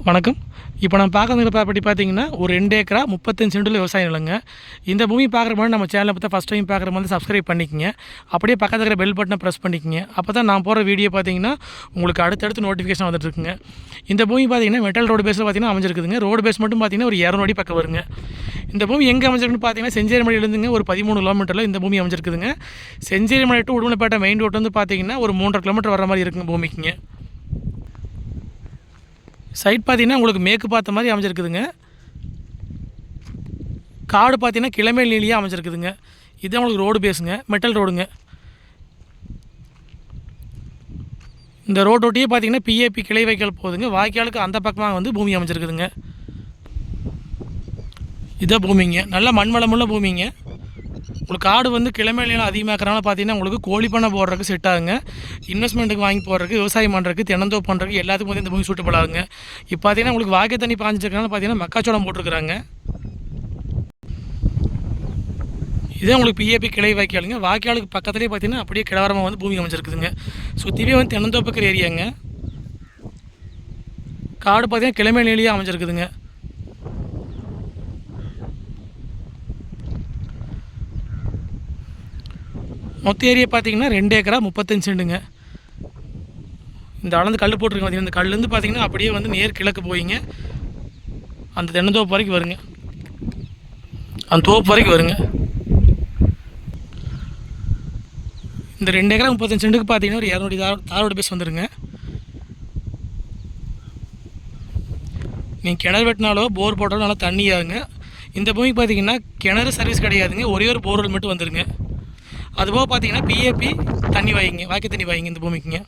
வணக்கம். இப்போ நம்ம பார்க்குற ப்ராப்பர்ட்டி பார்த்தீங்கன்னா, ஒரு 2 ஏக்கரா 35 சென்டில் விவசாய நிலங்க. இந்த பூமி பார்க்குற முன்னாடி நம்ம சேனலை பார்த்தா ஃபஸ்ட் டைம் பார்க்குற மாதிரி சப்ஸ்கிரைப் பண்ணிக்கங்க. அப்படியே பக்கத்துல இருக்கிற பெல் பட்டனை ப்ரெஸ் பண்ணிக்கங்க. அப்போ தான் நான் போடுற வீடியோ பார்த்தீங்கன்னா, உங்களுக்கு அடுத்தடுத்து நோட்டிஃபிகேஷன் வந்துட்டுருக்குங்க. இந்த பூமி பார்த்தீங்கன்னா, மெட்டல் ரோடு பேஸில் பார்த்தீங்கன்னா அமைஞ்சிருக்குதுங்க. ரோடு பேஸ் மட்டும் பார்த்தீங்கன்னா ஒரு 200 அடி பக்கம் வருங்க. இந்த பூமி எங்கே அமைஞ்சிருக்குன்னு பார்த்தீங்கன்னா, செஞ்சேரிமலையிலேருந்துங்க ஒரு 13 கிலோமீட்டரில் இந்த பூமி அமைஞ்சிருக்குதுங்க. Chencherimalai to Udumalaipettai main road வந்து பார்த்தீங்கன்னா, ஒரு 3.5 கிலோமீட்டர் வர மாதிரி இருக்குங்க பூமிக்குங்க. சைட் பார்த்தீங்கன்னா உங்களுக்கு மேற்கு பார்த்த மாதிரி அமைஞ்சிருக்குதுங்க. காடு பார்த்தீங்கன்னா கிளமேல் நீலியாக அமைஞ்சிருக்குதுங்க. இதுதான் உங்களுக்கு ரோடு பேஸுங்க, மெட்டல் ரோடுங்க. இந்த ரோட்டோட்டியே பார்த்தீங்கன்னா பிஏபி கிளை வைக்கல் போகுதுங்க. வாய்க்காலுக்கு அந்த பக்கமாக வந்து பூமி அமைஞ்சிருக்குதுங்க. இதான் பூமிங்க, நல்ல மண்வளமுள்ள பூமிங்க. உங்களுக்கு காடு வந்து கிளமேல் நீளம் அதிகமாகறனால பார்த்தீங்கன்னா உங்களுக்கு கோழி பண்ணை போடுறதுக்கு செட் ஆகுங்க. இன்வெஸ்ட்மெண்ட்டுக்கு வாங்கி போடுறதுக்கு, விவசாயம் பண்ணுறதுக்கு, தென்னந்தோப்பு பண்ணுறதுக்கு எல்லாத்துக்கும் வந்து இந்த பூமி சூட்டபிள் ஆகுங்க. இப்போ பார்த்தீங்கன்னா உங்களுக்கு வாய்க்கால் தண்ணி பாஞ்சிருக்கனால பார்த்தீங்கன்னா மக்காச்சோளம் போட்டிருக்கிறாங்க. இதே உங்களுக்கு பிஏபி கிளை வாய்க்காலுங்க. வாய்க்காலுக்கு பக்கத்துலேயே பார்த்தீங்கன்னா அப்படியே கிழவரமாக வந்து பூமி அமைச்சிருக்குதுங்க. சுற்றிவே வந்து தென்னந்தோப்புக்கிற ஏரியாங்க. காடு பார்த்தீங்கன்னா கிளமேல் நீலியாக அமைஞ்சிருக்குதுங்க. மொத்த ஏரியா பார்த்தீங்கன்னா 2 ஏக்கரா 35 சென்ட்டுங்க. இந்த அளந்து கல் போட்டிருக்கேன் பார்த்தீங்கன்னா, இந்த கல்லேருந்து பார்த்தீங்கன்னா அப்படியே வந்து நேர் கிழக்கு போயிங்க அந்த தென்னந்தோப்பு வரைக்கும் வருங்க. அந்த தோப்பு வரைக்கும் வருங்க. இந்த 2 ஏக்கரா 35 சென்ட்டுக்கு பார்த்தீங்கன்னா ஒரு 200 தாரோட பேஸ் வந்துடுங்க. நீங்கள் கிணறு வெட்டினாலோ போர் போட்டாலும் நல்லா தண்ணியாகுங்க. இந்த பூமிக்கு பார்த்தீங்கன்னா கிணறு சர்வீஸ் கிடையாதுங்க, ஒரே ஒரு போர்வெல் மட்டும் வந்துடுங்க. அதுபோக பார்த்தீங்கன்னா பிஏபி தண்ணி வாங்கிங்க, வாய்க்கால் தண்ணி வாங்கிங்க இந்த பூமிக்குங்க.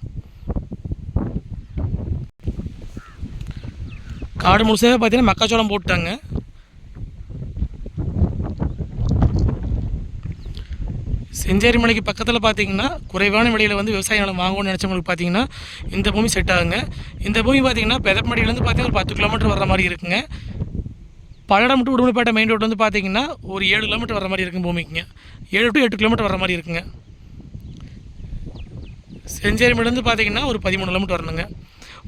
காடு முழுசாக பார்த்தீங்கன்னா மக்காச்சோளம் போட்டாங்க. செஞ்சேரி மலைக்கு பக்கத்தில் பார்த்தீங்கன்னா குறைவான விலையில் வந்து விவசாய நிலம் வாங்கணும்னு நினச்சவங்களுக்கு பார்த்தீங்கன்னா இந்த பூமி செட் ஆகுங்க. இந்த பூமி பார்த்தீங்கன்னா பெதப்பமடியிலேருந்து பார்த்தீங்கன்னா ஒரு 10 கிலோமீட்டர் வர மாதிரி இருக்குங்க. Palladam to Udumalaipettai main road வந்து பார்த்தீங்கன்னா ஒரு 7 கிலோமீட்டர் வர மாதிரி இருக்குங்க பூமிக்குங்க. 7 to 8 கிலோமீட்டர் வர மாதிரி இருக்குங்க. செஞ்சேரிமலேருந்து பார்த்தீங்கன்னா ஒரு 13 கிலோமீட்டர் வரணுங்க.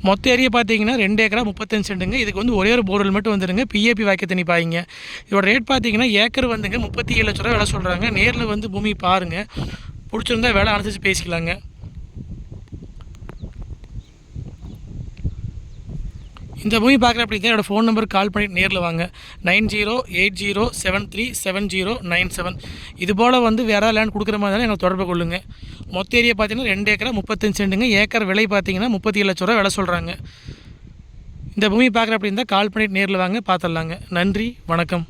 மொத்த ஏரியா பார்த்தீங்கன்னா 2 ஏக்கரா 35 சென்ட்டுங்க. இதுக்கு வந்து ஒரே ஒரு போர்வெல் மட்டும் வந்துடுங்க. பிஏபி வாய்க்கால் தண்ணி பாய்ங்க. இதோட ரேட் பார்த்தீங்கன்னா ஏக்கர் வந்துங்க 37 லட்ச ரூபா விலை சொல்கிறாங்க. நேரில் வந்து பூமி பாருங்கள், பிடிச்சிருந்தா விலை அனுசரித்து பேசிக்கலாங்க. இந்த பூமி பார்க்குற அப்படி தான் என்னோடய ஃபோன் நம்பருக்கு கால் பண்ணிட்டு நேரில் வாங்க. 9080737097. இதுபோல் வந்து வேறு லேண்ட் கொடுக்குற மாதிரி தானே எனக்கு தொடர்பு கொள்ளுங்க. மொத்த ஏரியா பார்த்தீங்கன்னா 2 ஏக்கரா 35 சென்ட்டுங்க. ஏக்கர் விலை பார்த்தீங்கன்னா 37 லட்ச ரூபா விலை சொல்கிறாங்க. இந்த பூமி பார்க்குற அப்படி இருந்தால் கால் பண்ணிட்டு நேரில் வாங்க, பார்த்துடலாங்க. நன்றி, வணக்கம்.